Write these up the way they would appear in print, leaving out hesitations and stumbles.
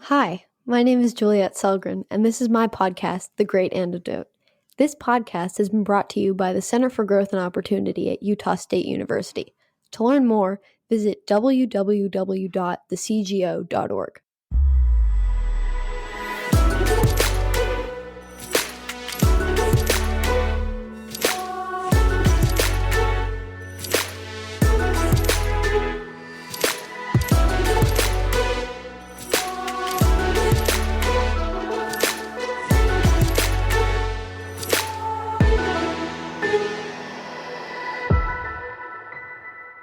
Hi, my name is Juliet Selgren, and this is my podcast, The Great Antidote. This podcast has been brought to you by the Center for Growth and Opportunity at Utah State University. To learn more, visit www.thecgo.org.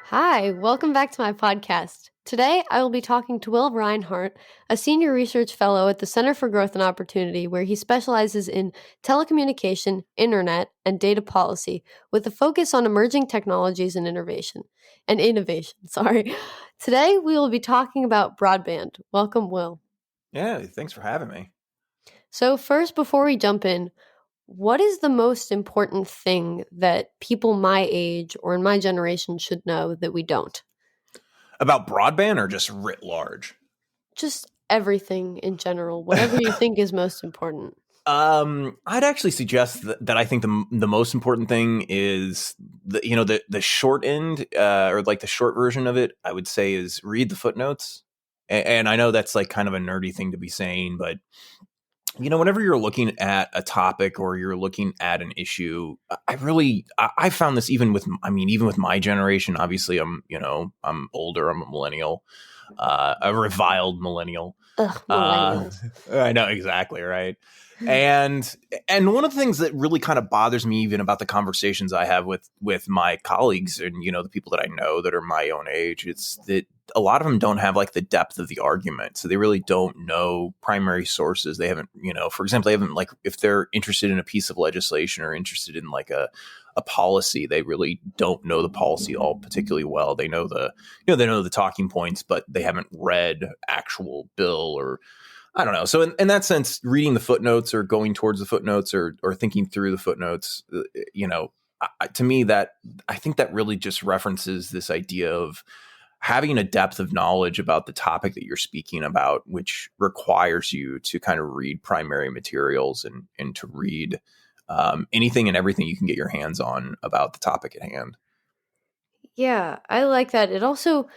Hi, welcome back to my podcast. Today, I will be talking to Will Rinehart, a senior research fellow at the Center for Growth and Opportunity, where he specializes in telecommunication, internet, and data policy, with a focus on emerging technologies and innovation. Today, we will be talking about broadband. Welcome, Will. Yeah, thanks for having me. So first, before we jump in, what is the most important thing that people my age or in my generation should know that we don't? About broadband or just writ large? Just everything in general, whatever you think is most important. I'd actually suggest that I think the most important thing is the short end or like the short version of it. I would say is read the footnotes, and I know that's like kind of a nerdy thing to be saying, but whenever you're looking at a topic or you're looking at an issue, I found this even with my generation. Obviously, I'm older. I'm a millennial, a reviled millennial. Ugh, millennials. I know, exactly, right. And one of the things that really kind of bothers me even about the conversations I have with my colleagues and the people that I know that are my own age, it's that a lot of them don't have like the depth of the argument. So they really don't know primary sources. They haven't, for example, they haven't, like, if they're interested in a piece of legislation or interested in like a policy, they really don't know the policy all particularly well. They know they know the talking points, but they haven't read actual bill, or I don't know. So in that sense, reading the footnotes or going towards the footnotes or thinking through the footnotes, to me, that I think that really just references this idea of having a depth of knowledge about the topic that you're speaking about, which requires you to kind of read primary materials and to read anything and everything you can get your hands on about the topic at hand. Yeah, I like that. It also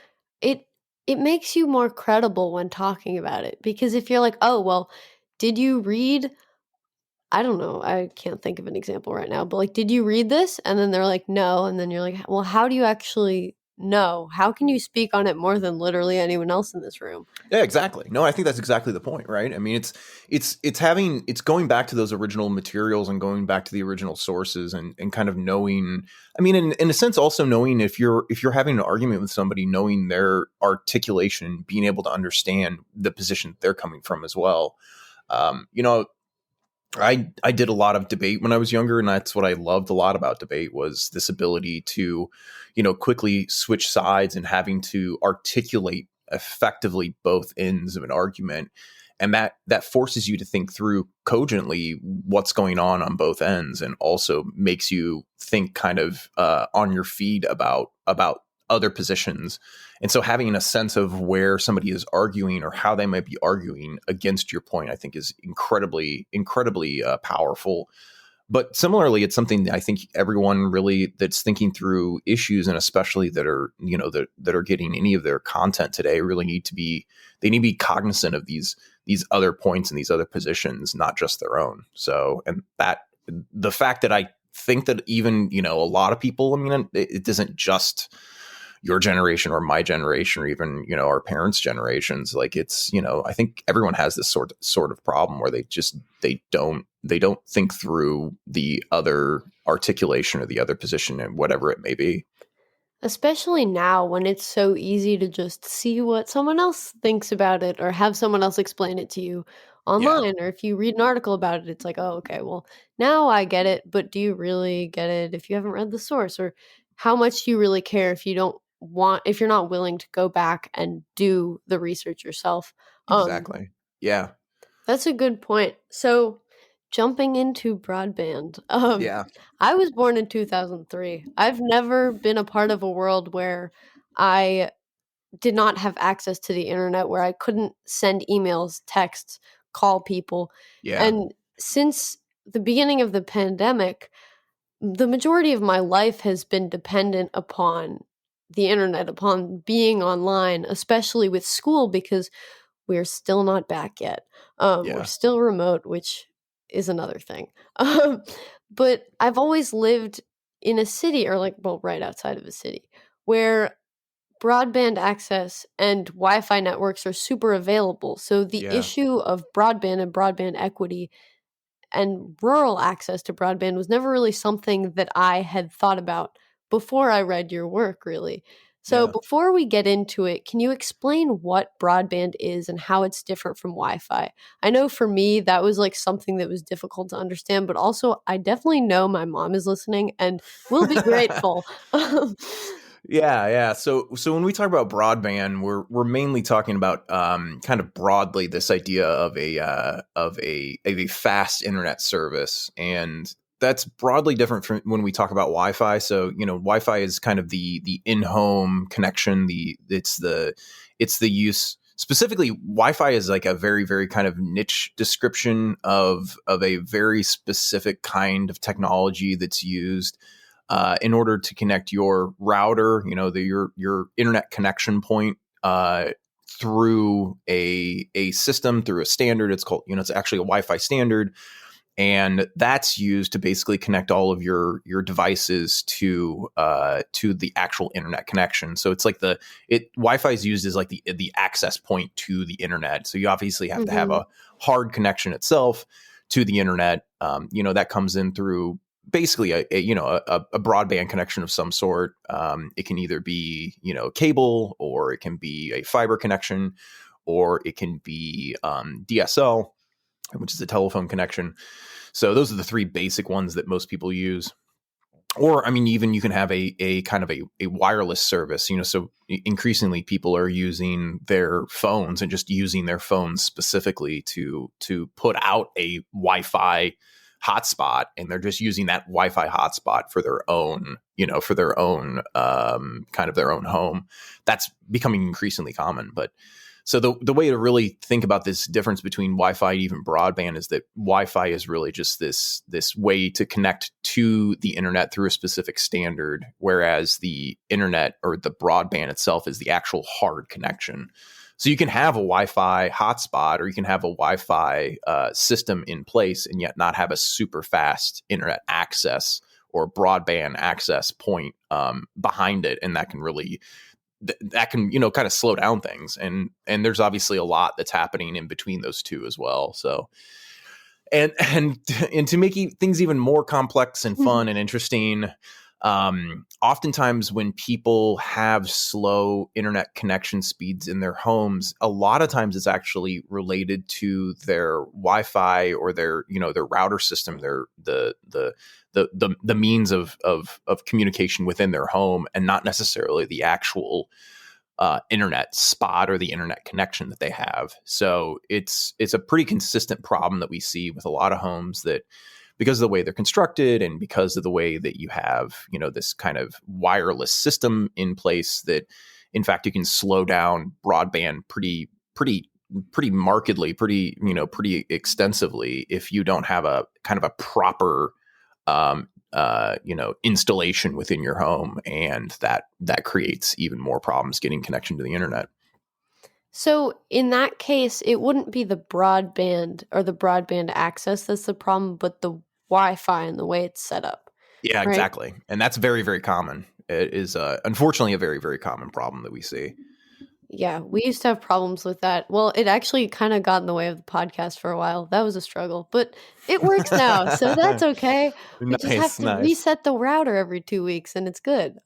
it makes you more credible when talking about it, because if you're like, "Oh, well, did you read?" I don't know. I can't think of an example right now, but like, "Did you read this?" And then they're like, "No." And then you're like, "Well, how do you actually know? How can you speak on it more than literally anyone else in this room?" Yeah, exactly. No, I think that's exactly the point, right? I mean, it's going back to those original materials and going back to the original sources and kind of knowing. I mean, in a sense, also knowing if you're having an argument with somebody, knowing their articulation, being able to understand the position they're coming from as well. Um, you know, I did a lot of debate when I was younger, and that's what I loved a lot about debate was this ability to, quickly switch sides and having to articulate effectively both ends of an argument. And that forces you to think through cogently what's going on both ends, and also makes you think kind of on your feet about other positions. And so having a sense of where somebody is arguing or how they might be arguing against your point, I think is incredibly, incredibly powerful. But similarly, it's something that I think everyone really that's thinking through issues, and especially that are, that are getting any of their content today, really need to be cognizant of these other points and these other positions, not just their own. So, and that the fact that I think that even, a lot of people, I mean, it isn't just your generation or my generation or even, our parents' generations. Like it's, I think everyone has this sort of problem where they don't think through the other articulation or the other position and whatever it may be. Especially now when it's so easy to just see what someone else thinks about it or have someone else explain it to you online. Or if you read an article about it, it's like, oh, okay, well, now I get it. But do you really get it if you haven't read the source? Or how much do you really care if if you're not willing to go back and do the research yourself? Exactly. Yeah. That's a good point. So jumping into broadband. Yeah. I was born in 2003. I've never been a part of a world where I did not have access to the internet, where I couldn't send emails, texts, call people. Yeah. And since the beginning of the pandemic, the majority of my life has been dependent upon the internet, upon being online, especially with school, because we're still not back yet. We're Yeah. still remote, which is another thing. Um, but I've always lived in a city, or like, well, right outside of a city, where broadband access and Wi-Fi networks are super available. So the Yeah. issue of broadband and broadband equity and rural access to broadband was never really something that I had thought about before I read your work, really. So Yeah. before we get into it, can you explain what broadband is and how it's different from Wi-Fi? I know for me that was like something that was difficult to understand, but also I definitely know my mom is listening and will be grateful. Yeah, yeah. So when we talk about broadband, we're mainly talking about kind of broadly this idea of a fast internet service, and that's broadly different from when we talk about Wi-Fi. So Wi-Fi is kind of the in-home connection. It's the use specifically. Wi-Fi is like a very very kind of niche description of a very specific kind of technology that's used in order to connect your router, your internet connection point through a system, through a standard. It's called, it's actually a Wi-Fi standard, and that's used to basically connect all of your devices to the actual internet connection. So it's like Wi-Fi is used as like the access point to the internet. So you obviously have to have Mhm. a hard connection itself to the internet. That comes in through basically a broadband connection of some sort. It can either be cable, or it can be a fiber connection, or it can be DSL, which is a telephone connection. So those are the three basic ones that most people use. Or, I mean, even you can have a kind of a wireless service, so increasingly people are using their phones and just using their phones specifically to put out a Wi-Fi hotspot, and they're just using that Wi-Fi hotspot for their own, kind of their own home. That's becoming increasingly common. But so the way to really think about this difference between Wi-Fi and even broadband is that Wi-Fi is really just this way to connect to the internet through a specific standard, whereas the internet or the broadband itself is the actual hard connection. So you can have a Wi-Fi hotspot, or you can have a Wi-Fi system in place, and yet not have a super fast internet access or broadband access point behind it, and that can really that can kind of slow down things, and there's obviously a lot that's happening in between those two as well. So and and to make things even more complex and fun and interesting, oftentimes when people have slow internet connection speeds in their homes, a lot of times it's actually related to their Wi-Fi or their router system, their the means of communication within their home, and not necessarily the actual internet spot or the internet connection that they have. So it's a pretty consistent problem that we see with a lot of homes, that because of the way they're constructed and because of the way that you have this kind of wireless system in place, that in fact you can slow down broadband pretty markedly, pretty extensively, if you don't have a kind of a proper installation within your home, and that creates even more problems getting connection to the internet. So in that case, it wouldn't be the broadband or the broadband access that's the problem, but the Wi-Fi and the way it's set up, Yeah, right? exactly, and that's very very common. It is unfortunately a very very common problem that we see. Yeah, we used to have problems with that. Well, it actually kind of got in the way of the podcast for a while. That was a struggle, but it works now, so that's okay. We just have Nice, to nice. reset the router every 2 weeks and it's good.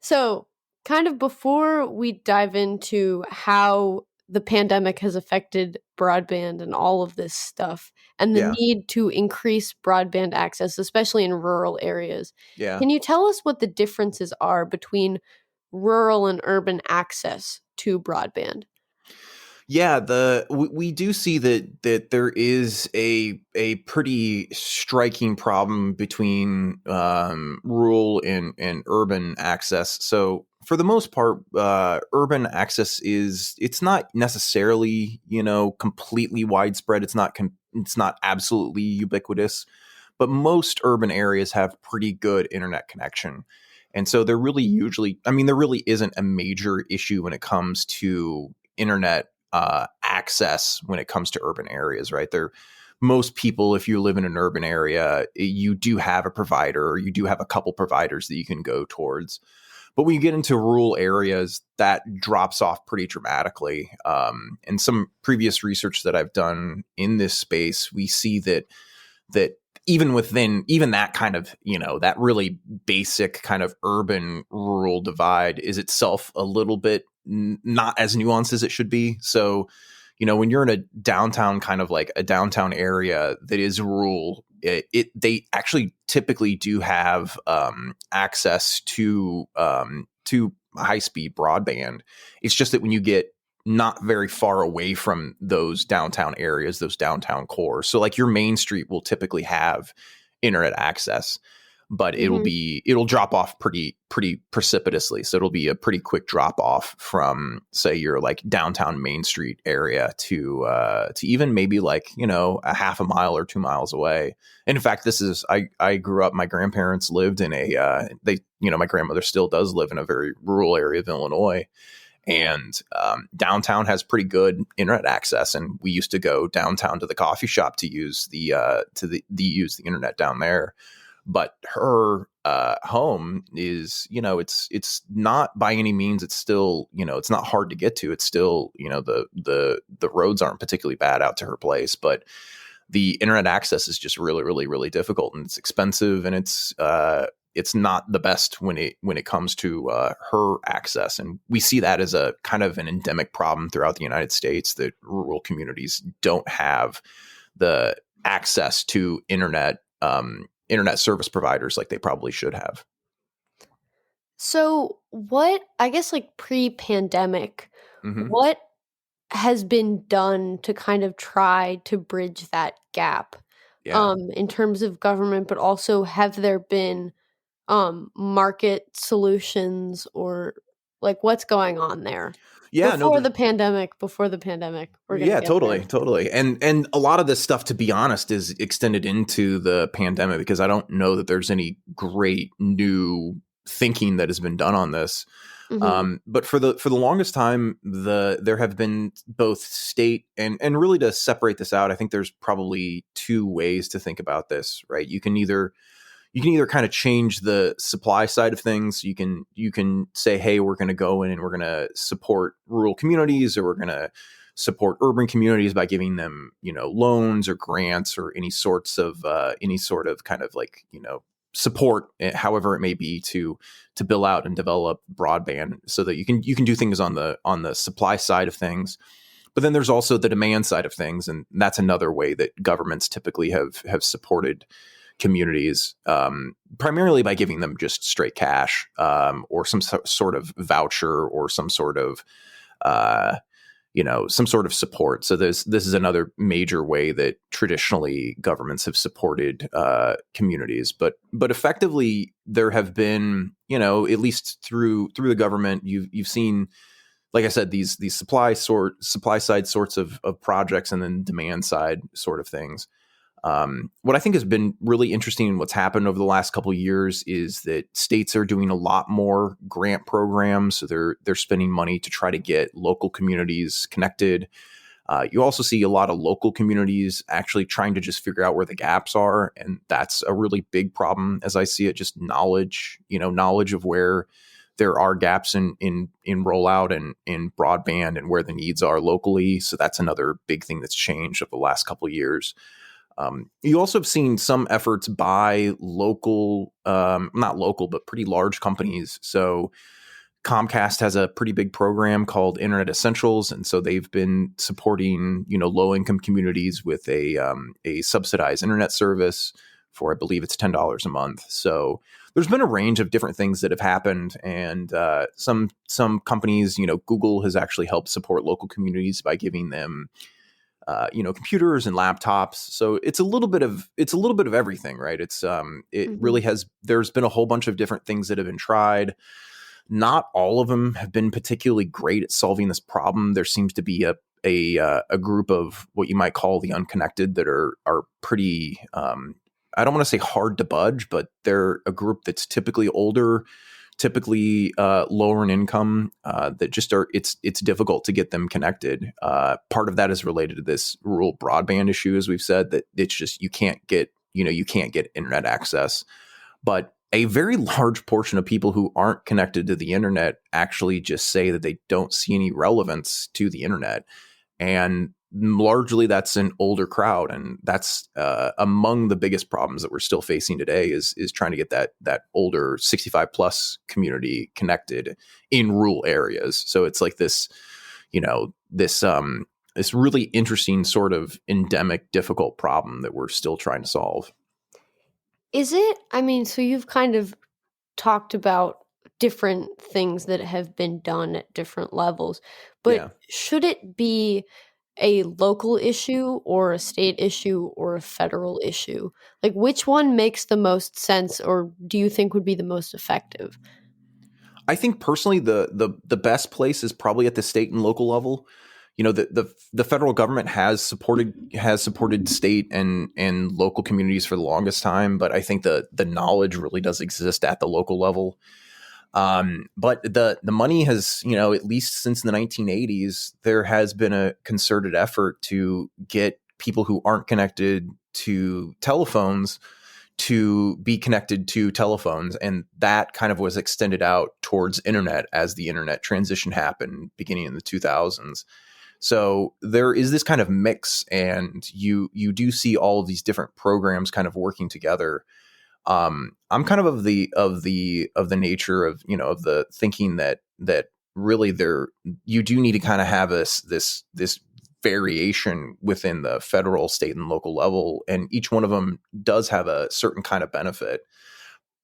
So kind of before we dive into how the pandemic has affected broadband and all of this stuff and the Yeah, need to increase broadband access, especially in rural areas, yeah. can you tell us what the differences are between rural and urban access to broadband? Yeah, we do see that there is a pretty striking problem between rural and urban access. So for the most part, urban access it's not necessarily, completely widespread. It's not absolutely ubiquitous, but most urban areas have pretty good internet connection. And so there really isn't a major issue when it comes to internet access when it comes to urban areas, right? Most people, if you live in an urban area, you do have a provider, or you do have a couple providers that you can go towards. But when you get into rural areas, that drops off pretty dramatically. And some previous research that I've done in this space, we see that even that kind of, that really basic kind of urban rural divide is itself a little bit not as nuanced as it should be. So, when you're in a downtown, kind of like a downtown area that is rural, they actually typically do have access to high speed broadband. It's just that when you get not very far away from those downtown areas, those downtown cores, so like your main street will typically have internet access, but Mhm. it'll drop off pretty precipitously. So it'll be a pretty quick drop off from, say, your like downtown Main Street area to even maybe like, a half a mile or 2 miles away. And in fact, I grew up, my grandparents lived in my grandmother still does live in a very rural area of Illinois. And downtown has pretty good internet access, and we used to go downtown to the coffee shop to use use the internet down there. But her home is, it's not by any means. It's still, it's not hard to get to. It's still, the roads aren't particularly bad out to her place, but the internet access is just really, really, really difficult, and it's expensive, and it's not the best when it comes to her access. And we see that as a kind of an endemic problem throughout the United States, that rural communities don't have the access to internet service providers like they probably should have. So, I guess, like, pre-pandemic, Hmm. what has been done to kind of try to bridge that gap, Yeah. in terms of government, but also have there been, market solutions, or, like, what's going on there? Yeah. No. Before the pandemic, we're gonna Yeah, get totally, there. totally. And a lot of this stuff, to be honest, is extended into the pandemic, because I don't know that there's any great new thinking that has been done on this. Mhm, But for the longest time, there have been both state and really, to separate this out, I think there's probably two ways to think about this, right? You can either kind of change the supply side of things. You can say, hey, we're going to go in and we're going to support rural communities, or we're going to support urban communities by giving them, loans or grants, or any sort of kind of like, support, however it may be, to build out and develop broadband, so that you can do things on the supply side of things. But then there's also the demand side of things, and that's another way that governments typically have supported communities, primarily by giving them just straight cash, or some sort of voucher, or uh, some sort of support. So this is another major way that traditionally governments have supported communities. But effectively, there have been, at least through the government, you've seen, like I said, these supply side sorts of projects, and then demand side sort of things. What I think has been really interesting in what's happened over the last couple of years is that states are doing a lot more grant programs. So they're spending money to try to get local communities connected. You also see a lot of local communities actually trying to just figure out where the gaps are, and that's a really big problem as I see it. Just knowledge of where there are gaps in rollout and in broadband, and where the needs are locally. So that's another big thing that's changed over the last couple of years. You also have seen some efforts by not local, but pretty large companies. So Comcast has a pretty big program called Internet Essentials, and so they've been supporting, low income communities with a subsidized internet service for, I believe it's $10 a month. So there's been a range of different things that have happened, and some companies, Google has actually helped support local communities by giving them computers and laptops. So it's a little bit of everything, right? It mhm. really has. There's been a whole bunch of different things that have been tried. Not all of them have been particularly great at solving this problem. There seems to be a group of what you might call the unconnected that are pretty. I don't want to say hard to budge, but they're a group that's typically older, typically lower in income, that just are it's difficult to get them connected. Part of that is related to this rural broadband issue, as we've said, that it's just you can't get internet access. But a very large portion of people who aren't connected to the internet actually just say that they don't see any relevance to the internet. And largely that's an older crowd. And that's among the biggest problems that we're still facing today is trying to get that older 65 plus community connected in rural areas. So it's like this, this really interesting sort of endemic, difficult problem that we're still trying to solve. Is it? I mean, so you've kind of talked about different things that have been done at different levels, but Yeah. should it be a local issue or a state issue or a federal issue? Like, which one makes the most sense or do you think would be the most effective? I think personally, the best place is probably at the state and local level. The federal government has supported state and local communities for the longest time, but I think the knowledge really does exist at the local level. But the money has, at least since the 1980s, there has been a concerted effort to get people who aren't connected to telephones to be connected to telephones. And that kind of was extended out towards internet as the internet transition happened beginning in the 2000s. So there is this kind of mix, and you do see all of these different programs kind of working together. I'm kind of the nature of the thinking that really you do need to kind of have this variation within the federal, state, and local level, and each one of them does have a certain kind of benefit.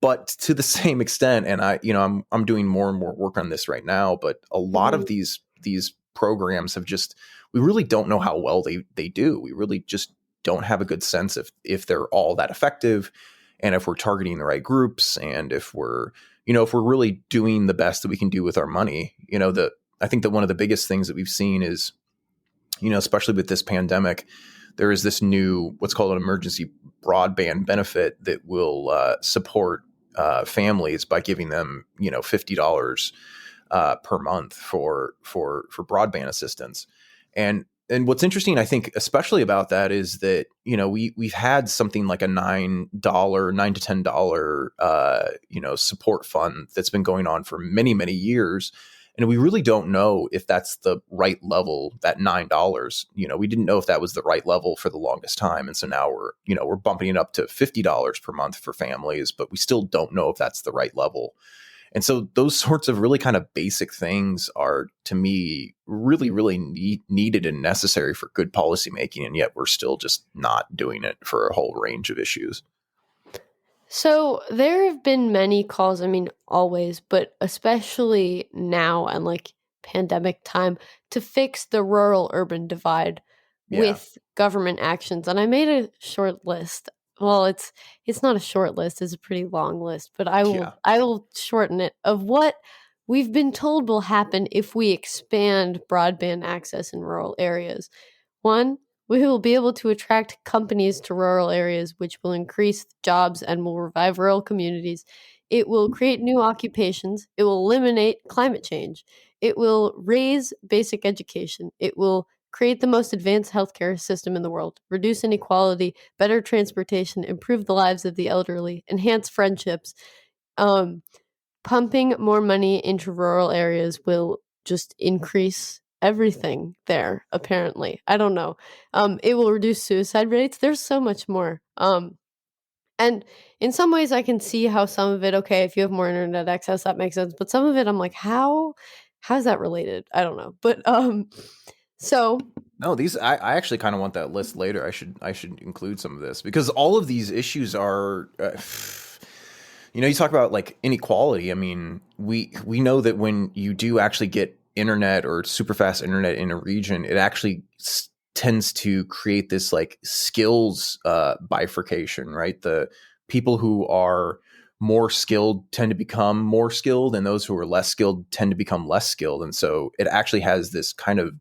But to the same extent, and I'm doing more and more work on this right now, but a lot of Mhm. these programs have just, we really don't know how well they do. We really just don't have a good sense if they're all that effective, and if we're targeting the right groups, and if we're really doing the best that we can do with our money. I think that one of the biggest things that we've seen is, especially with this pandemic, there is this new what's called an emergency broadband benefit that will support families by giving them $50 per month for broadband assistance. And what's interesting, I think, especially about that, is that we've had something like a $9 to $10 support fund that's been going on for many, many years. And we really don't know if that's the right level. That $9, we didn't know if that was the right level for the longest time. And so now we're bumping it up to $50 per month for families, but we still don't know if that's the right level. And so those sorts of really kind of basic things are, to me, really, really needed and necessary for good policymaking. And yet we're still just not doing it for a whole range of issues. So there have been many calls, I mean, always, but especially now and like pandemic time to fix the rural urban divide Yeah. with government actions. And I made a short list. Well, it's not a short list, it's a pretty long list, but I will Yeah. I will shorten it of what we've been told will happen if we expand broadband access in rural areas. One, we will be able to attract companies to rural areas, which will increase jobs and will revive rural communities. It will create new occupations. It will eliminate climate change. It will raise basic education. It will create the most advanced healthcare system in the world, reduce inequality, better transportation, improve the lives of the elderly, enhance friendships. Um, Pumping more money into rural areas will just increase everything there, apparently. I don't know. It will reduce suicide rates. There's so much more. And in some ways I can see how some of it, okay, if you have more internet access, that makes sense. But some of it I'm like, how's that related? I don't know. But so No, I actually kind of want that list later. I should include some of this because all of these issues are you talk about like inequality. I mean, we know that when you do actually get internet or super fast internet in a region, it actually tends to create this like skills bifurcation, right? The people who are more skilled tend to become more skilled, and those who are less skilled tend to become less skilled. And so it actually has this kind of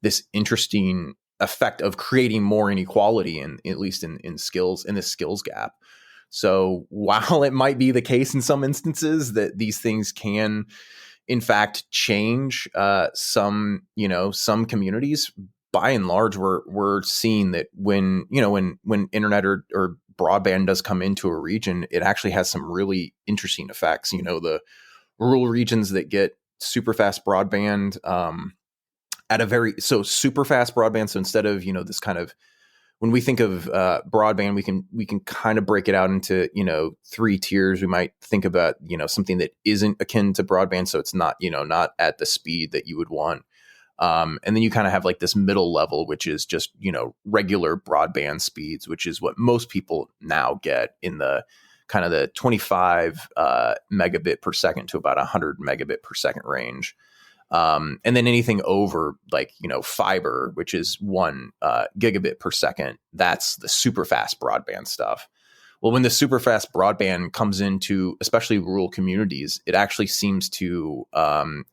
this interesting effect of creating more inequality, in at least in skills, in this skills gap. So while it might be the case in some instances that these things can in fact change some communities, by and large we're seeing that when internet or broadband does come into a region, it actually has some really interesting effects. The rural regions that get super fast broadband, super fast broadband. So instead of this kind of, when we think of broadband, we can kind of break it out into three tiers. We might think about something that isn't akin to broadband, so it's not at the speed that you would want. And then you kind of have like this middle level, which is just regular broadband speeds, which is what most people now get in the kind of the 25 megabit per second to about 100 megabit per second range. And then anything over fiber, which is 1 gigabit per second, that's the super fast broadband stuff. Well, when the super fast broadband comes into especially rural communities, it actually seems to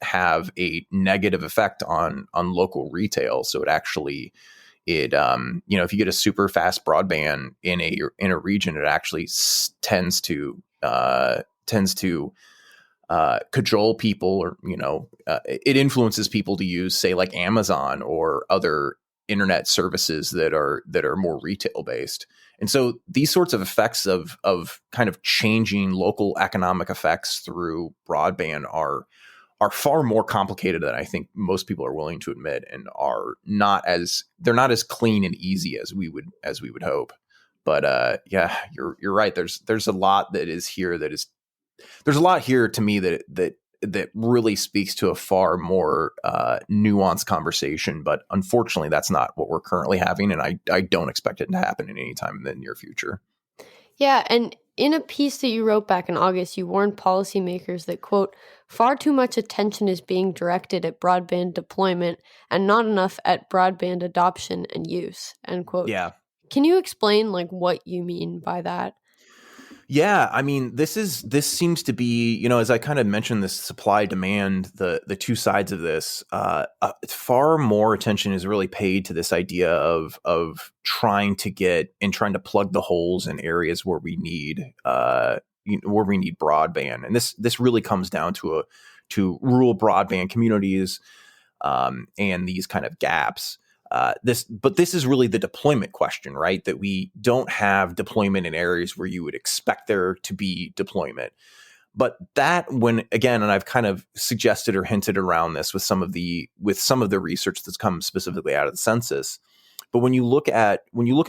have a negative effect on local retail. So if you get a super fast broadband in a region, it actually tends to cajole people, or it influences people to use, say, like Amazon or other internet services that are more retail based. And so these sorts of effects of kind of changing local economic effects through broadband are far more complicated than I think most people are willing to admit, and they're not as clean and easy as we would hope. But yeah, you're right. There's a lot that is here there's a lot here to me that really speaks to a far more nuanced conversation. But unfortunately, that's not what we're currently having, and I don't expect it to happen in any time in the near future. Yeah, and in a piece that you wrote back in August, you warned policymakers that, quote, far too much attention is being directed at broadband deployment and not enough at broadband adoption and use, end quote. Yeah. Can you explain what you mean by that? Yeah, I mean, this seems to be, as I kind of mentioned, this supply demand, the two sides of this. Far more attention is really paid to this idea of trying to plug the holes in areas where we need broadband, and this really comes down to rural broadband communities, and these kind of gaps. But this is really the deployment question, right? That we don't have deployment in areas where you would expect there to be deployment. But that, when again, and I've kind of suggested or hinted around this with some of the research that's come specifically out of the census. But when you look at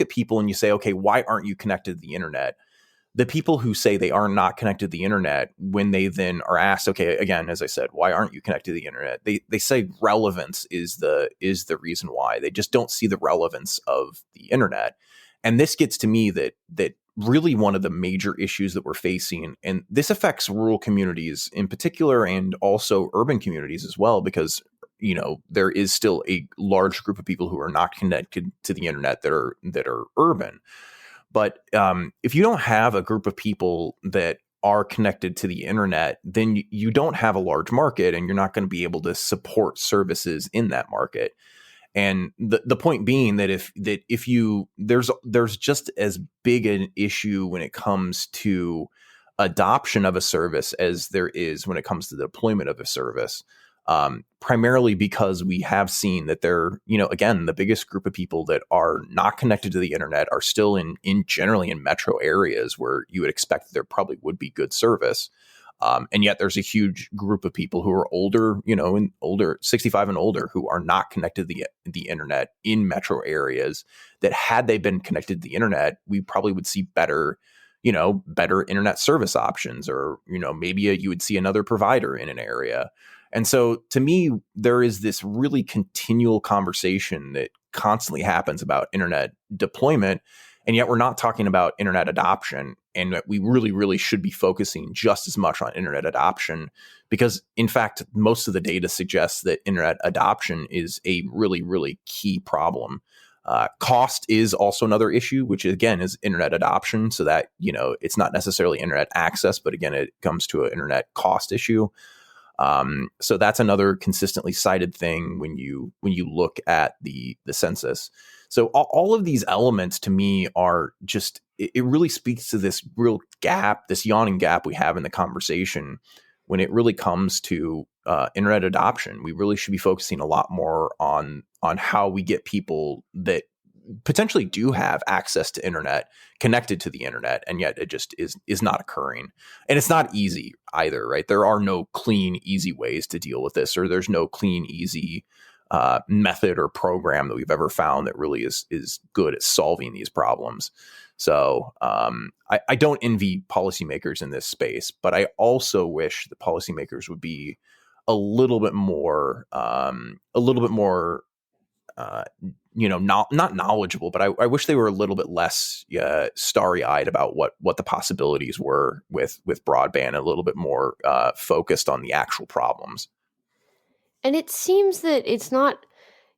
people and you say, okay, why aren't you connected to the internet? The people who say they are not connected to the internet, when they then are asked, okay, again, as I said, why aren't you connected to the internet? They say relevance is the reason why. They just don't see the relevance of the internet. And this gets to me that really one of the major issues that we're facing, and this affects rural communities in particular, and also urban communities as well, because there is still a large group of people who are not connected to the internet that are urban. But if you don't have a group of people that are connected to the internet, then you don't have a large market, and you're not going to be able to support services in that market. And the point being that if you there's just as big an issue when it comes to adoption of a service as there is when it comes to the deployment of a service. Primarily because we have seen that again, the biggest group of people that are not connected to the internet are still generally in metro areas where you would expect that there probably would be good service. And yet there's a huge group of people who are older, and older, 65 and older, who are not connected to the internet in metro areas, that had they been connected to the internet, we probably would see better internet service options, or, maybe you would see another provider in an area. And so to me, there is this really continual conversation that constantly happens about internet deployment. And yet we're not talking about internet adoption. And that we really, really should be focusing just as much on internet adoption, because in fact, most of the data suggests that internet adoption is a really, really key problem. Cost is also another issue, which again is internet adoption. So that, it's not necessarily internet access, but again, it comes to an internet cost issue. So that's another consistently cited thing when you look at the census. So all of these elements to me are just, it really speaks to this real gap, this yawning gap we have in the conversation when it really comes to internet adoption. We really should be focusing a lot more on how we get people that potentially do have access to internet connected to the internet, and yet it just is not occurring. And it's not easy either, right? There are no clean, easy ways to deal with this, or there's no clean, easy method or program that we've ever found that really is good at solving these problems. So I don't envy policymakers in this space, but I also wish the policymakers would be a little bit more, not knowledgeable, but I wish they were a little bit less starry-eyed about what the possibilities were with broadband, a little bit more focused on the actual problems. And it seems that it's not,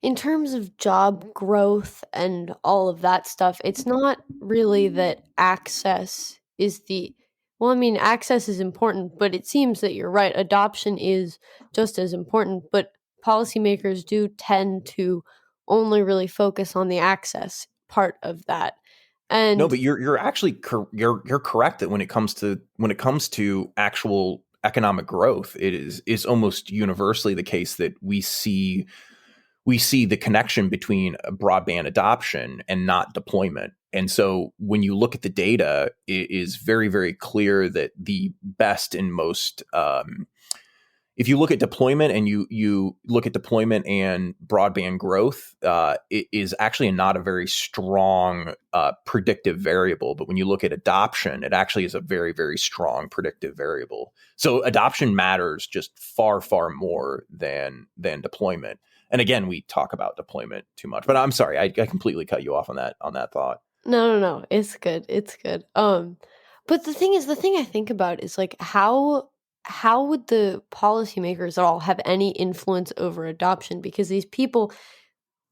in terms of job growth and all of that stuff, it's not really that access is the, well, I mean, access is important, but it seems that you're right. Adoption is just as important, but policymakers do tend to only really focus on the access part of that. No, And but you're actually you're correct that when it comes to actual economic growth, is almost universally the case that we see the connection between broadband adoption and not deployment. And so when you look at the data, it is very, very clear that the best and most, if you look at deployment and you look at deployment and broadband growth, it is actually not a very strong predictive variable. But when you look at adoption, it actually is a very, very strong predictive variable. So adoption matters just far, far more than deployment. And again, we talk about deployment too much, but I'm sorry, I completely cut you off on that thought. no, it's good. It's good. But the thing I think about is like how would the policymakers at all have any influence over adoption? Because these people,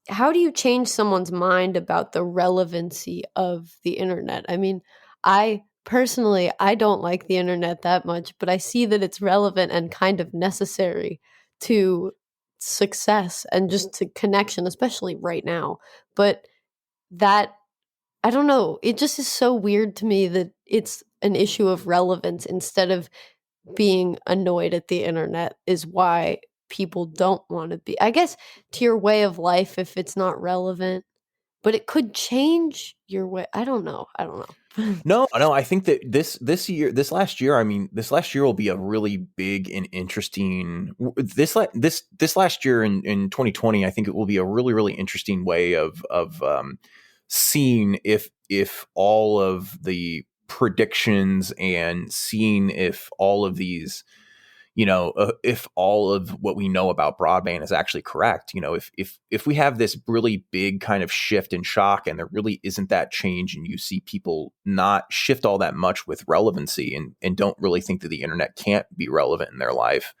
how do you change someone's mind about the relevancy of the internet? I mean, I personally, I don't like the internet that much, but I see that it's relevant and kind of necessary to success and just to connection, especially right now. But that, I don't know, it just is so weird to me that it's an issue of relevance instead of being annoyed at the internet is why people don't want to be. I guess to your way of life if it's not relevant, but it could change your way. I don't know. I don't know. No, no, I think that this last year will be a really big and interesting. This last year in 2020, I think it will be a really, really interesting way of seeing if all of the predictions and seeing if all of these, if all of what we know about broadband is actually correct. If we have this really big kind of shift and shock, and there really isn't that change, and you see people not shift all that much with relevancy, and don't really think that the internet can't be relevant in their life,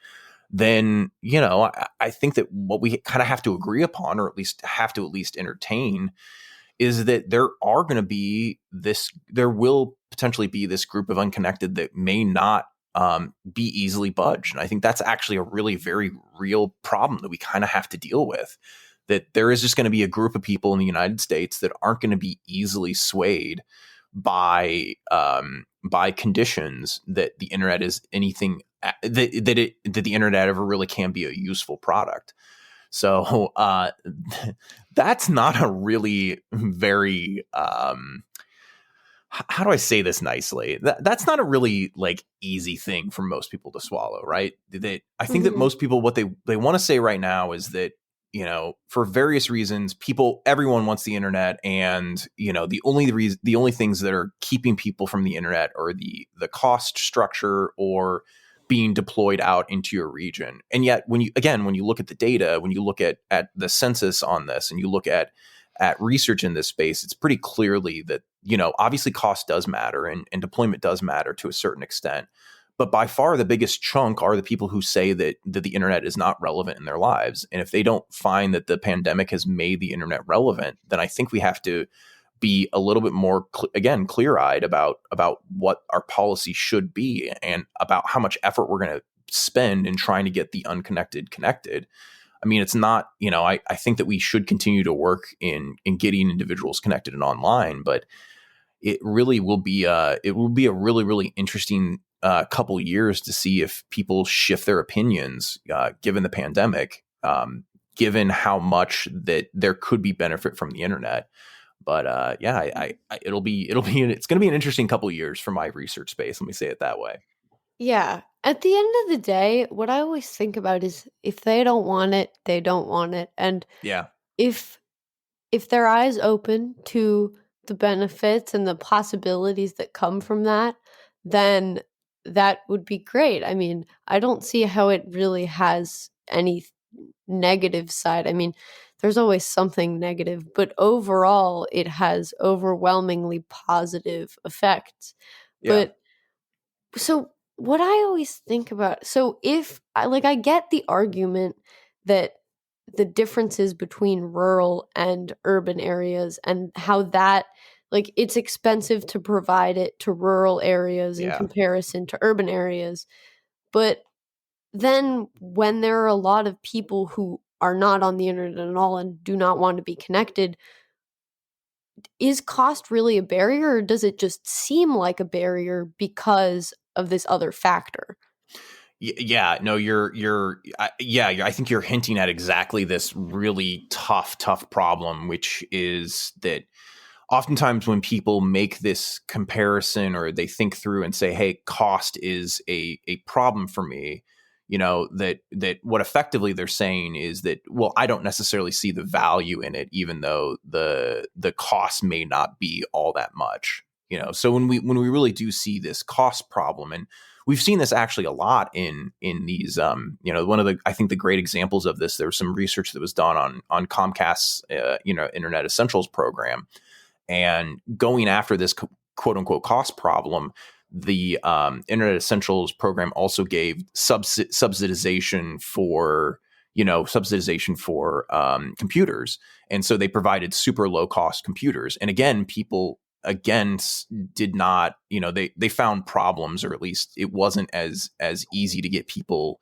then I think that what we kind of have to agree upon, or at least entertain, is that there will potentially be this group of unconnected that may not be easily budged. And I think that's actually a really very real problem that we kind of have to deal with, that there is just going to be a group of people in the United States that aren't going to be easily swayed by conditions that the internet is anything that the internet ever really can be a useful product. So that's not a really very how do I say this nicely? That's not a really like easy thing for most people to swallow, right? I think that Mhm. most people, what they want to say right now is that, for various reasons, everyone wants the internet, and the only things that are keeping people from the internet are the cost structure or being deployed out into your region. And yet, when you look at the data, when you look at the census on this, and you look at research in this space, it's pretty clearly that, obviously cost does matter, and deployment does matter to a certain extent. But by far the biggest chunk are the people who say that the internet is not relevant in their lives. And if they don't find that the pandemic has made the internet relevant, then I think we have to be a little bit more, again, clear-eyed about what our policy should be and about how much effort we're going to spend in trying to get the unconnected connected. I mean, it's not, I think that we should continue to work in getting individuals connected and online, but it really will be a really, really interesting couple years to see if people shift their opinions given the pandemic, given how much that there could be benefit from the internet. But yeah, it's going to be an interesting couple of years for my research space. Let me say it that way. Yeah. At the end of the day, what I always think about is if they don't want it, they don't want it. And Yeah, if their eyes open to the benefits and the possibilities that come from that, then that would be great. I mean, I don't see how it really has any negative side. I mean, there's always something negative, but overall, it has overwhelmingly positive effects. yeah, But so what I always think about, so if I get the argument that the differences between rural and urban areas and how that it's expensive to provide it to rural areas in yeah. comparison to urban areas. But then when there are a lot of people who are not on the internet at all and do not want to be connected, is cost really a barrier, or does it just seem like a barrier because of this other factor? Yeah, no, I think you're hinting at exactly this really tough problem, which is that oftentimes when people make this comparison or they think through and say, hey, cost is a problem for me, that what effectively they're saying is that, well, I don't necessarily see the value in it, even though the cost may not be all that much. So when we really do see this cost problem, and we've seen this actually a lot in these one of the, I think, the great examples of this, there was some research that was done on Comcast's Internet Essentials program, and going after this quote unquote cost problem. The Internet Essentials program also gave subsidization for computers, and so they provided super low cost computers. And again, people again did not, they found problems, or at least it wasn't as easy to get people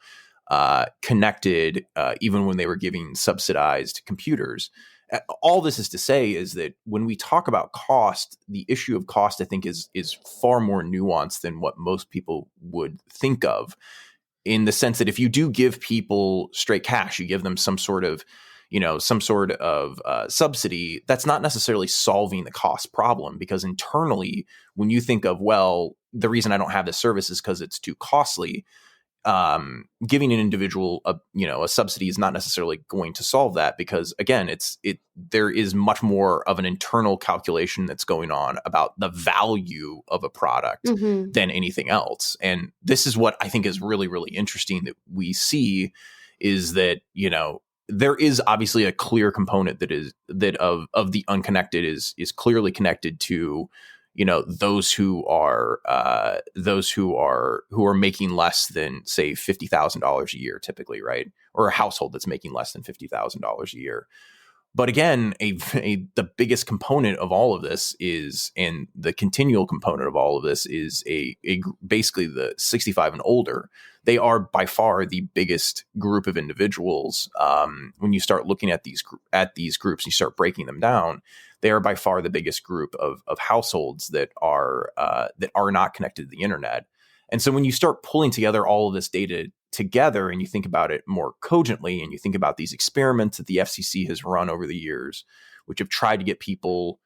connected, even when they were giving subsidized computers. All this is to say is that when we talk about cost, the issue of cost, I think, is far more nuanced than what most people would think of, in the sense that if you do give people straight cash, you give them some sort of subsidy, that's not necessarily solving the cost problem, because internally, when you think of, well, the reason I don't have this service is because it's too costly, giving an individual a subsidy is not necessarily going to solve that, because again, there is much more of an internal calculation that's going on about the value of a product Mhm. than anything else. And this is what I think is really, really interesting that we see, is that there is obviously a clear component that of the unconnected is clearly connected to those who are making less than, say, $50,000 a year, typically, right? Or a household that's making less than $50,000 a year. But again, the biggest component of all of this is, and the continual component of all of this is basically the 65 and older. They are by far the biggest group of individuals. When you start looking at these groups, you start breaking them down. They are by far the biggest group of households that are not connected to the internet. And so when you start pulling together all of this data together, and you think about it more cogently, and you think about these experiments that the FCC has run over the years, which have tried to get people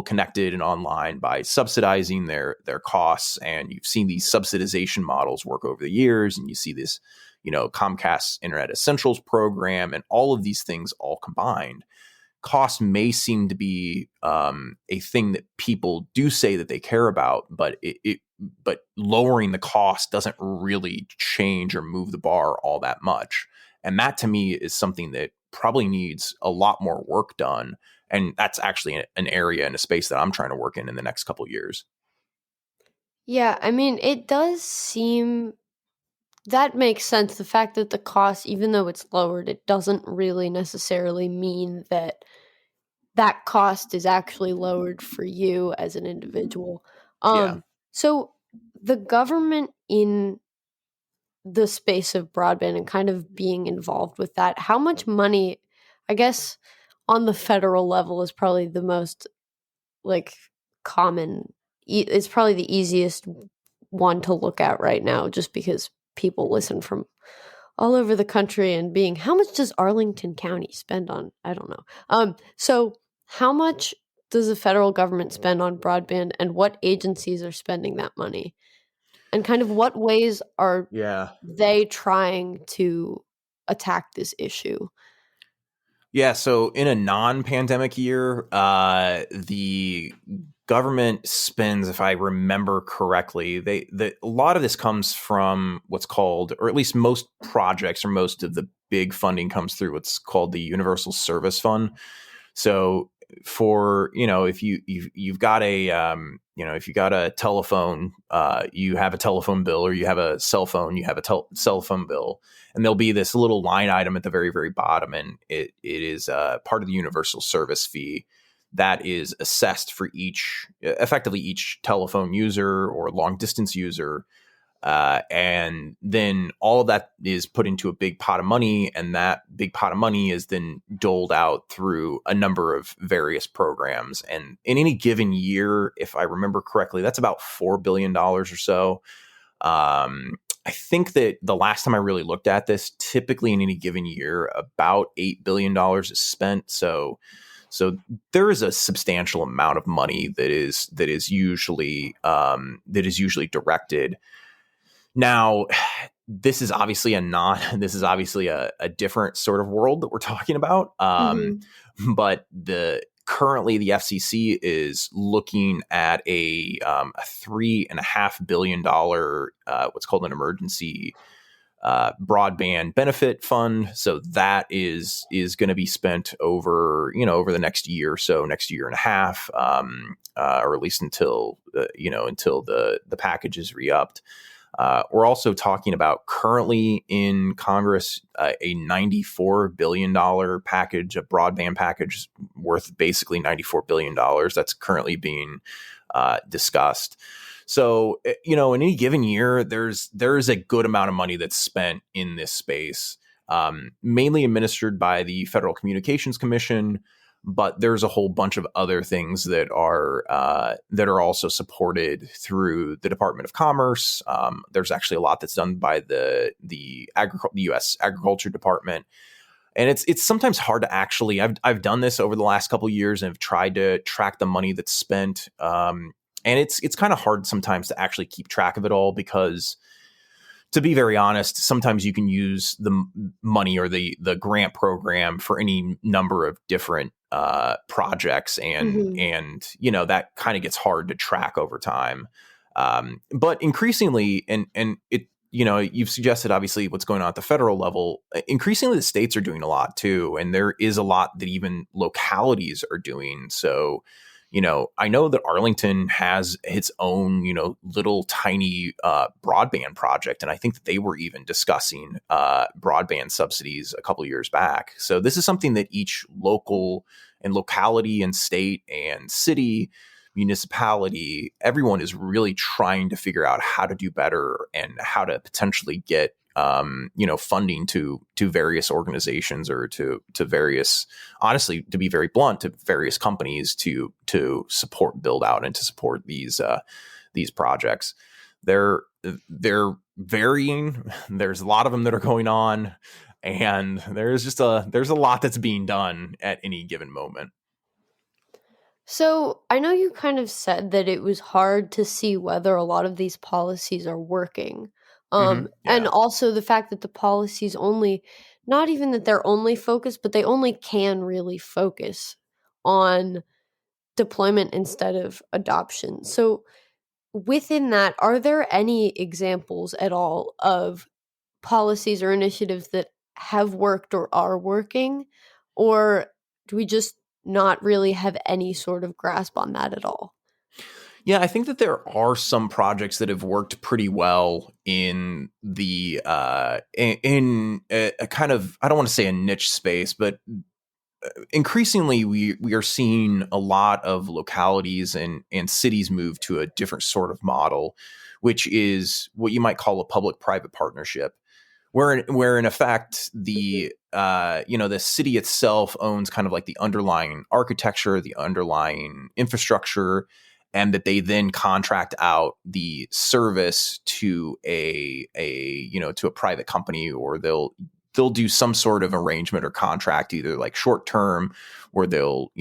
connected and online by subsidizing their costs. And you've seen these subsidization models work over the years, and you see this, Comcast Internet Essentials program, and all of these things all combined. Cost may seem to be a thing that people do say that they care about, but but lowering the cost doesn't really change or move the bar all that much. And that, to me, is something that probably needs a lot more work done. And that's actually an area and a space that I'm trying to work in the next couple of years. Yeah, I mean, it does seem that makes sense. The fact that the cost, even though it's lowered, it doesn't really necessarily mean that that cost is actually lowered for you as an individual. Yeah. So the government in the space of broadband and kind of being involved with that, how much money, I guess, on the federal level is probably the most like common. It's probably the easiest one to look at right now, just because people listen from all over the country and being how much does Arlington County spend on I don't know. So how much does the federal government spend on broadband and what agencies are spending that money? And kind of what ways are Yeah. they trying to attack this issue? Yeah, so in a non-pandemic year, the government spends, if I remember correctly, a lot of this comes from what's called, or at least most projects or most of the big funding comes through what's called the Universal Service Fund. So for if you've got a if you got a telephone, you have a telephone bill, or you have a cell phone, you have a cell phone bill, and there'll be this little line item at the very very bottom, and it is part of the universal service fee that is assessed for effectively each telephone user or long distance user, and then all of that is put into a big pot of money, and that big pot of money is then doled out through a number of various programs. And in any given year, if I remember correctly, that's about $4 billion or so. I think that the last time I really looked at this, typically in any given year, about $8 billion is spent. So there is a substantial amount of money that is usually directed. Now, this is obviously a different sort of world that we're talking about. Mhm. But currently the FCC is looking at a $3.5 billion what's called an emergency broadband benefit fund. So that is going to be spent over the next year or so, next year and a half, or at least until the package is re-upped. We're also talking about currently in Congress a $94 billion package, a broadband package worth basically $94 billion that's currently being discussed. So, in any given year, there's a good amount of money that's spent in this space, mainly administered by the Federal Communications Commission. But there's a whole bunch of other things that are also supported through the Department of Commerce. There's actually a lot that's done by the U.S. Agriculture Department, and it's sometimes hard to actually. I've done this over the last couple of years and have tried to track the money that's spent. And it's kind of hard sometimes to actually keep track of it all, because, to be very honest, sometimes you can use the money or the grant program for any number of different projects, and Mhm. that kind of gets hard to track over time. But increasingly, and it you've suggested obviously what's going on at the federal level. Increasingly, the states are doing a lot too, and there is a lot that even localities are doing. So, I know that Arlington has its own, little tiny broadband project. And I think that they were even discussing broadband subsidies a couple of years back. So this is something that each local and locality and state and city, municipality, everyone is really trying to figure out how to do better and how to potentially get funding to various organizations, or to various, honestly, to be very blunt, to various companies to support build out and to support these projects. They're varying. There's a lot of them that are going on, and there's a lot that's being done at any given moment. So I know you kind of said that it was hard to see whether a lot of these policies are working. And Yeah. also the fact that the policies only, not even that they're only focused, but they only can really focus on deployment instead of adoption. So within that, are there any examples at all of policies or initiatives that have worked or are working? Or do we just not really have any sort of grasp on that at all? Yeah, I think that there are some projects that have worked pretty well in the in a kind of, I don't want to say a niche space, but increasingly we are seeing a lot of localities and cities move to a different sort of model, which is what you might call a public private partnership, where in effect the city itself owns kind of like the underlying architecture, the underlying infrastructure, and that they then contract out the service to to a private company, or they'll do some sort of arrangement or contract, either like short term, where they'll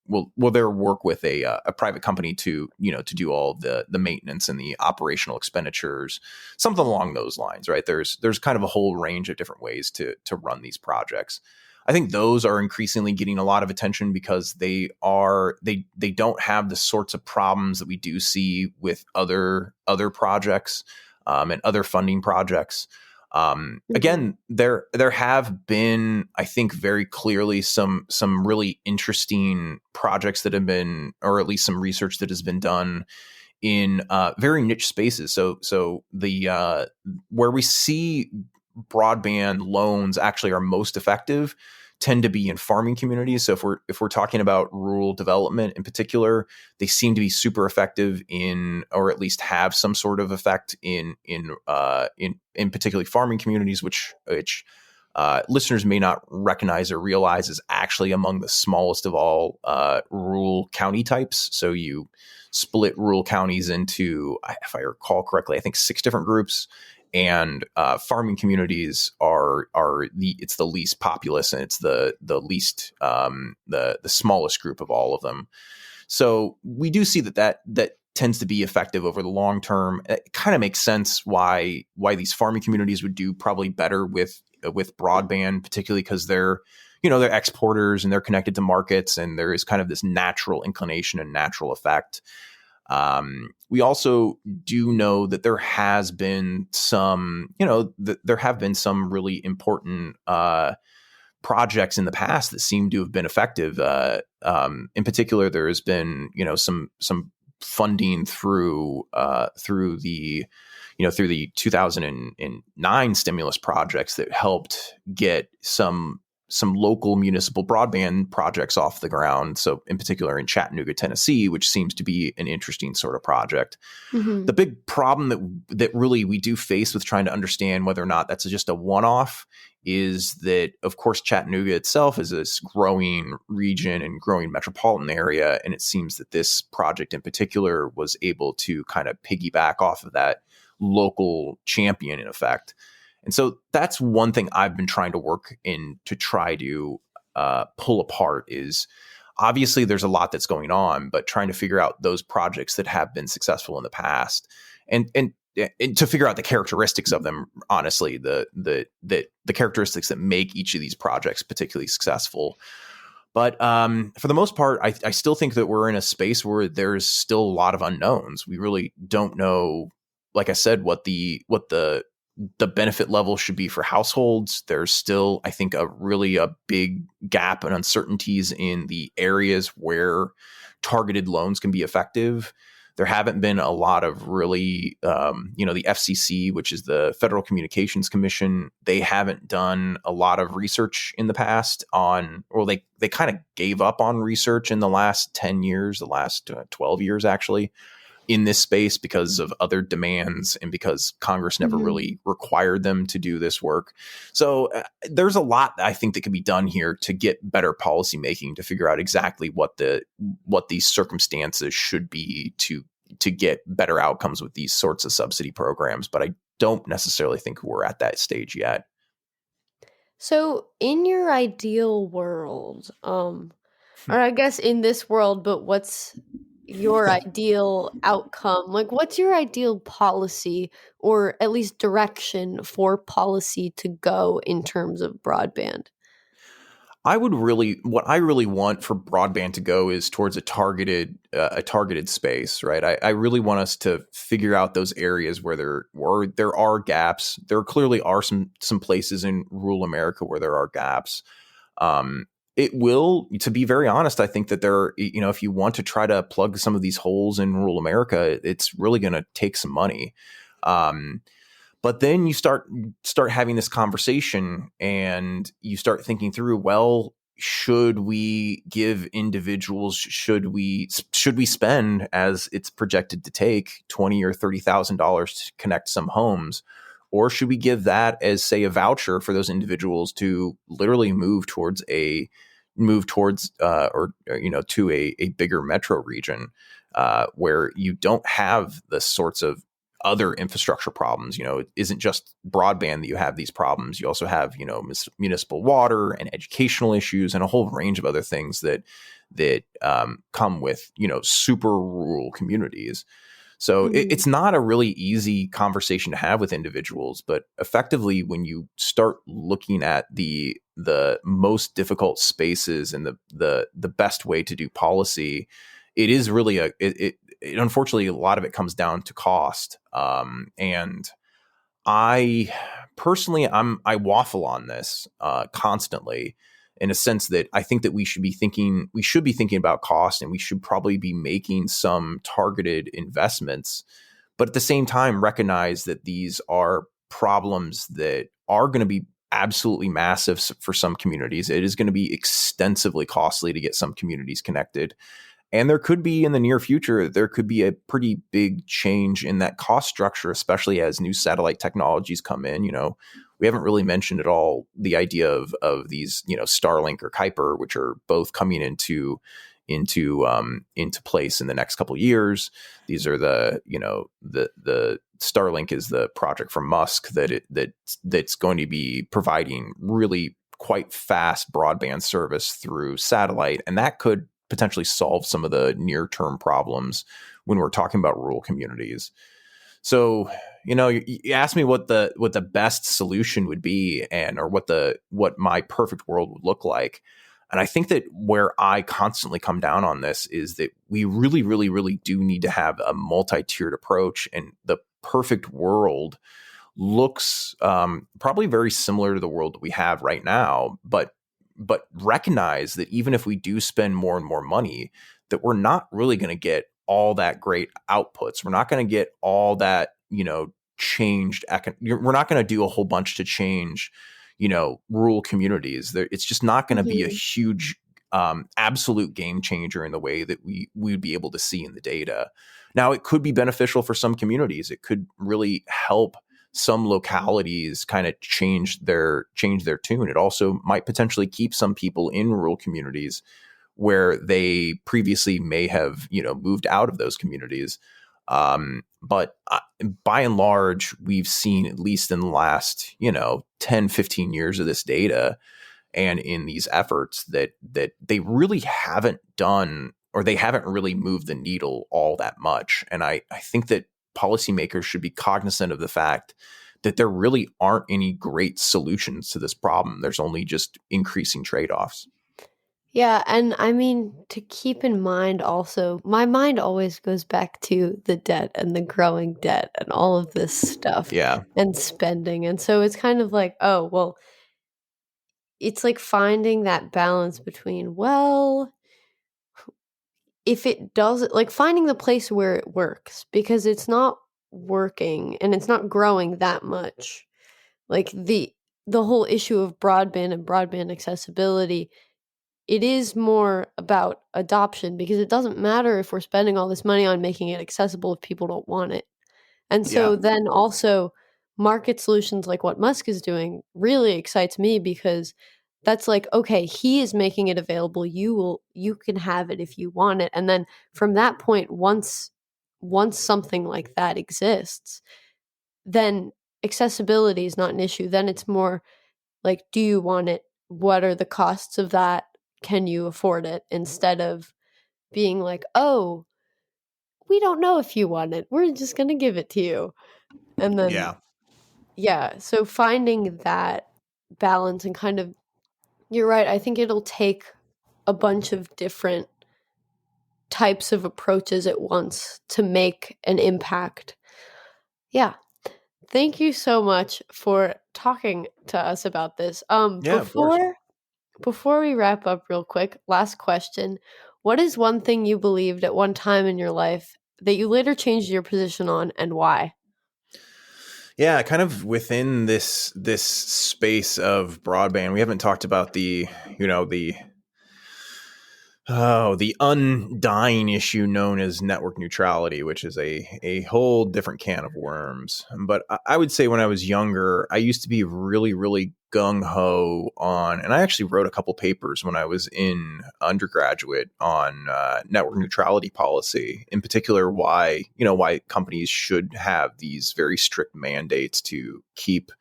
will they'll work with a private company to to do all the maintenance and the operational expenditures, something along those lines, right? There's kind of a whole range of different ways to run these projects. I think those are increasingly getting a lot of attention because they don't have the sorts of problems that we do see with other projects, and other funding projects. Mhm. Again, there have been, I think, very clearly some really interesting projects that have been, or at least some research that has been done in very niche spaces. So the where we see broadband loans actually are most effective tend to be in farming communities. So if we're talking about rural development in particular, they seem to be super effective in, or at least have some sort of effect in particularly farming communities, which listeners may not recognize or realize is actually among the smallest of all rural county types. So you split rural counties into, if I recall correctly, I think 6 different groups, and farming communities are it's the least populous, and it's the least the smallest group of all of them. So we do see that tends to be effective over the long term. It kind of makes sense why these farming communities would do probably better with broadband, particularly because they're exporters and they're connected to markets, and there is kind of this natural inclination and natural effect. We also do know that there has been some, there have been some really important projects in the past that seem to have been effective. In particular, there has been, some funding through the 2009 stimulus projects that helped get some local municipal broadband projects off the ground. So in particular in Chattanooga, Tennessee, which seems to be an interesting sort of project. The Mhm. big problem that really we do face with trying to understand whether or not that's just a one-off is that, of course, Chattanooga itself is this growing region and growing metropolitan area. And it seems that this project in particular was able to kind of piggyback off of that local champion, in effect. And so that's one thing I've been trying to work in to try to pull apart is, obviously there's a lot that's going on, but trying to figure out those projects that have been successful in the past, and to figure out the characteristics of them, honestly, the characteristics that make each of these projects particularly successful. But for the most part, I still think that we're in a space where there's still a lot of unknowns. We really don't know, like I said, what the benefit level should be for households. There's still, I think, a big gap and uncertainties in the areas where targeted loans can be effective. There haven't been a lot of really, the FCC, which is the Federal Communications Commission, they haven't done a lot of research in the past on, or they kind of gave up on research in the last 10 years, the last 12 years, actually, in this space because of other demands and because Congress never Mhm. really required them to do this work. So there's a lot I think that can be done here to get better policy making, to figure out exactly what these circumstances should be to get better outcomes with these sorts of subsidy programs. But I don't necessarily think we're at that stage yet. So, in your ideal world, or I guess in this world, but what's your ideal outcome? Like, what's your ideal policy or at least direction for policy to go in terms of broadband? What I really want for broadband to go is towards a targeted space, right? I really want us to figure out those areas where there are gaps. There clearly are some places in rural America where there are gaps. Um, It will, to be very honest, I think that there, if you want to try to plug some of these holes in rural America, it's really going to take some money. Um, but then you start having this conversation, and you start thinking through, well, should we give individuals, should we spend, as it's projected to take, $20,000 or $30,000 to connect some homes, or should we give that as, say, a voucher for those individuals to literally move towards or to a bigger metro region, where you don't have the sorts of other infrastructure problems. It isn't just broadband that you have these problems. You also have, municipal water and educational issues and a whole range of other things that come with, super rural communities. So Mhm. it's not a really easy conversation to have with individuals, but effectively, when you start looking at the most difficult spaces and the best way to do policy, it is really unfortunately, a lot of it comes down to cost. And I personally, I waffle on this constantly, in a sense that I think that we should be thinking about cost, and we should probably be making some targeted investments, but at the same time recognize that these are problems that are going to be absolutely massive for some communities. It is going to be extensively costly to get some communities connected. And there could be, in the near future, there could be a pretty big change in that cost structure, especially as new satellite technologies come in. We haven't really mentioned at all the idea of these, Starlink or Kuiper, which are both coming into place in the next couple of years. These are the Starlink is the project from Musk that's going to be providing really quite fast broadband service through satellite, and that could potentially solve some of the near-term problems when we're talking about rural communities. So, you asked me what the best solution would be, and or what my perfect world would look like. And I think that where I constantly come down on this is that we really, really, really do need to have a multi-tiered approach, and the perfect world looks probably very similar to the world that we have right now, but recognize that even if we do spend more and more money, that we're not really going to get all that great outputs. We're not going to get all that, changed. We're not going to do a whole bunch to change, rural communities. It's just not going to be a Mhm. huge, absolute game changer in the way that we would be able to see in the data. Now, it could be beneficial for some communities. It could really help some localities kind of change their tune. It also might potentially keep some people in rural communities where they previously may have, moved out of those communities. But by and large, we've seen, at least in the last, 10, 15 years of this data and in these efforts, that they really haven't done, or they haven't really moved the needle all that much. And I think that policymakers should be cognizant of the fact that there really aren't any great solutions to this problem. There's only just increasing trade-offs. Yeah, and I mean, to keep in mind also, my mind always goes back to the debt and the growing debt and all of this stuff Yeah. and spending. And so it's kind of like, oh, well, it's like finding that balance between, well, if it does, like finding the place where it works because it's not working and it's not growing that much. Like the whole issue of broadband and broadband accessibility, it is more about adoption because it doesn't matter if we're spending all this money on making it accessible if people don't want it. And Yeah. so then also market solutions like what Musk is doing really excites me because that's like, okay, he is making it available. You can have it if you want it. And then from that point, once something like that exists, then accessibility is not an issue. Then it's more like, do you want it? What are the costs of that? Can you afford it? Instead of being like, oh, we don't know if you want it. We're just going to give it to you. And then, Yeah. yeah. So finding that balance and kind of, you're right. I think it'll take a bunch of different types of approaches at once to make an impact. Yeah. Thank you so much for talking to us about this. Yeah, of course. Before Before we wrap up real quick, last question. What is one thing you believed at one time in your life that you later changed your position on and why? Yeah, kind of within this space of broadband, we haven't talked about the undying issue known as network neutrality, which is a whole different can of worms. But I would say when I was younger, I used to be really, really gung ho on, and I actually wrote a couple papers when I was in undergraduate on network neutrality policy, in particular why companies should have these very strict mandates to keep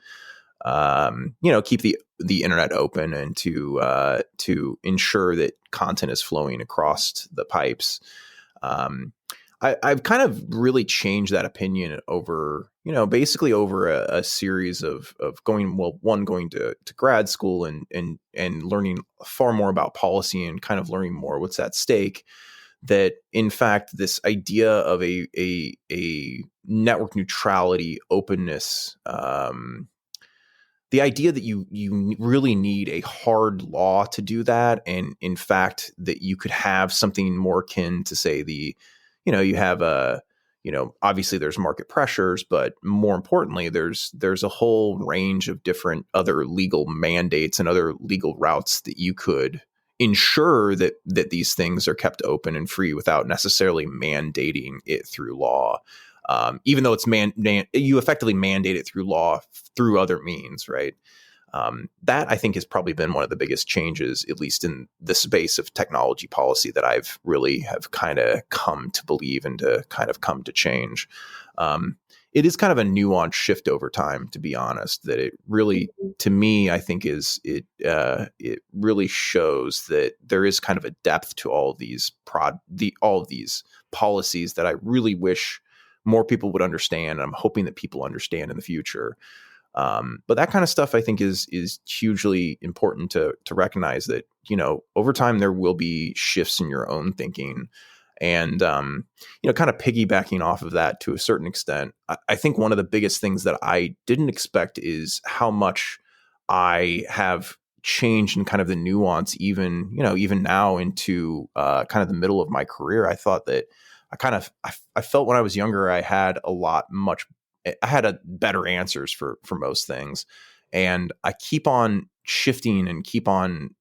keep the internet open and to ensure that content is flowing across the pipes. Um, I've kind of really changed that opinion over, basically over a series of going to grad school and learning far more about policy and kind of learning more what's at stake. That in fact, this idea of a network neutrality openness, the idea that you really need a hard law to do that, and in fact that you could have something more akin to say you have obviously there's market pressures, but more importantly there's a whole range of different other legal mandates and other legal routes that you could ensure that these things are kept open and free without necessarily mandating it through law. Even though you effectively mandate it through law through other means, right? That I think has probably been one of the biggest changes, at least in the space of technology policy, that I've really have kind of come to believe and to kind of come to change. It is kind of a nuanced shift over time, to be honest. That it really, to me, I think it really shows that there is kind of a depth to all of these all of these policies that I really wish more people would understand. I'm hoping that people understand in the future. But that kind of stuff, I think, is hugely important to recognize that, over time there will be shifts in your own thinking. And, kind of piggybacking off of that to a certain extent, I think one of the biggest things that I didn't expect is how much I have changed in kind of the nuance, even now into kind of the middle of my career. I thought that I felt when I was younger, I had a better answers for most things. And I keep on shifting and keep on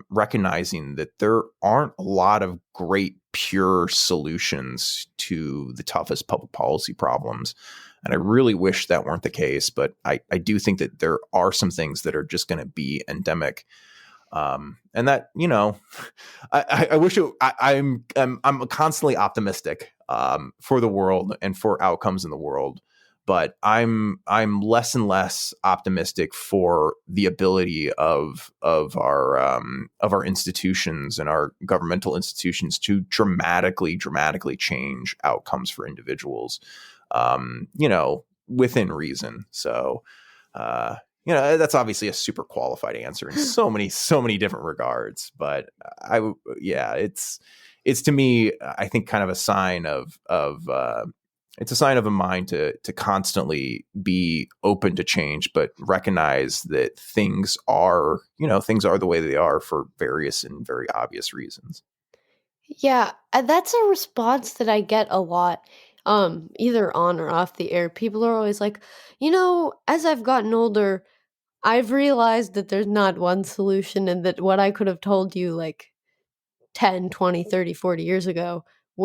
recognizing that there aren't a lot of great pure solutions to the toughest public policy problems. And I really wish that weren't the case, but I do think that there are some things that are just going to be endemic. And that, I wish I'm constantly optimistic for the world and for outcomes in the world, but I'm less and less optimistic for the ability of our institutions and our governmental institutions to dramatically change outcomes for individuals, within reason. So, that's obviously a super qualified answer in so many different regards, but yeah, it's to me, I think, kind of a sign of it's a sign of a mind to constantly be open to change, but recognize that things are the way they are for various and very obvious reasons. Yeah, that's a response that I get a lot, either on or off the air. People are always like, as I've gotten older, I've realized that there's not one solution and that what I could have told you like 10, 20, 30, 40 years ago I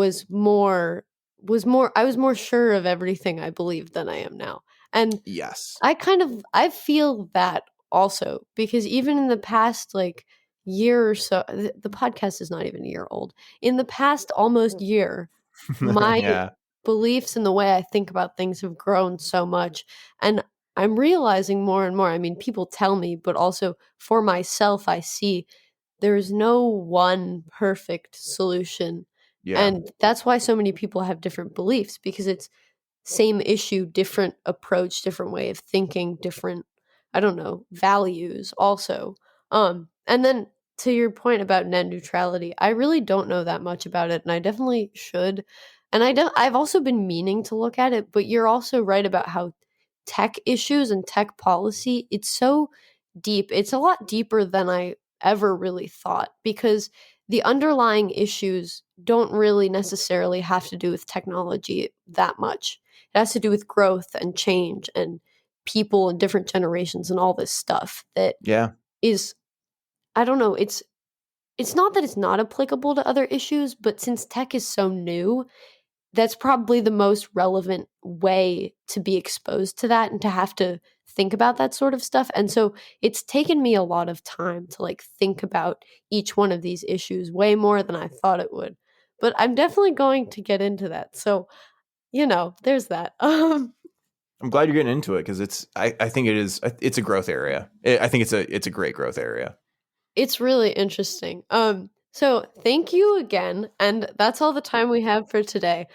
was more sure of everything I believed than I am now. And Yes. I feel that also because even in the past like year or so, the podcast is not even a year old. In the past almost year, my Yeah. beliefs and the way I think about things have grown so much. And I'm realizing more and more. I mean, people tell me, but also for myself, I see there's no one perfect solution. Yeah. And that's why so many people have different beliefs because it's same issue, different approach, different way of thinking, different, I don't know, values also. And then to your point about net neutrality, I really don't know that much about it and I definitely should. And I've also been meaning to look at it, but you're also right about how tech issues and tech policy, it's so deep. It's a lot deeper than I ever really thought, because the underlying issues don't really necessarily have to do with technology that much. It has to do with growth and change and people and different generations and all this stuff that Yeah. is, I don't know, it's not that it's not applicable to other issues, but since tech is so new, that's probably the most relevant way to be exposed to that and to have to think about that sort of stuff. And so it's taken me a lot of time to like think about each one of these issues way more than I thought it would. But I'm definitely going to get into that. So, there's that. I'm glad you're getting into it because I think it's a growth area. I think it's a great growth area. It's really interesting. So thank you again, and that's all the time we have for today.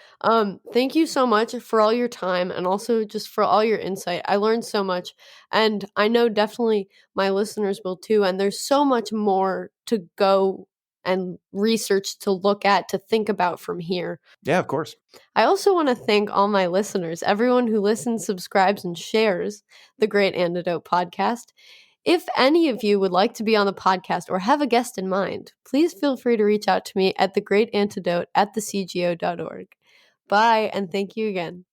Thank you so much for all your time and also just for all your insight. I learned so much, and I know definitely my listeners will too. And there's so much more to go and research to look at, to think about from here. Yeah, of course. I also want to thank all my listeners, everyone who listens, subscribes, and shares the Great Antidote podcast. If any of you would like to be on the podcast or have a guest in mind, please feel free to reach out to me at thegreatantidote@thecgo.org. Bye, and thank you again.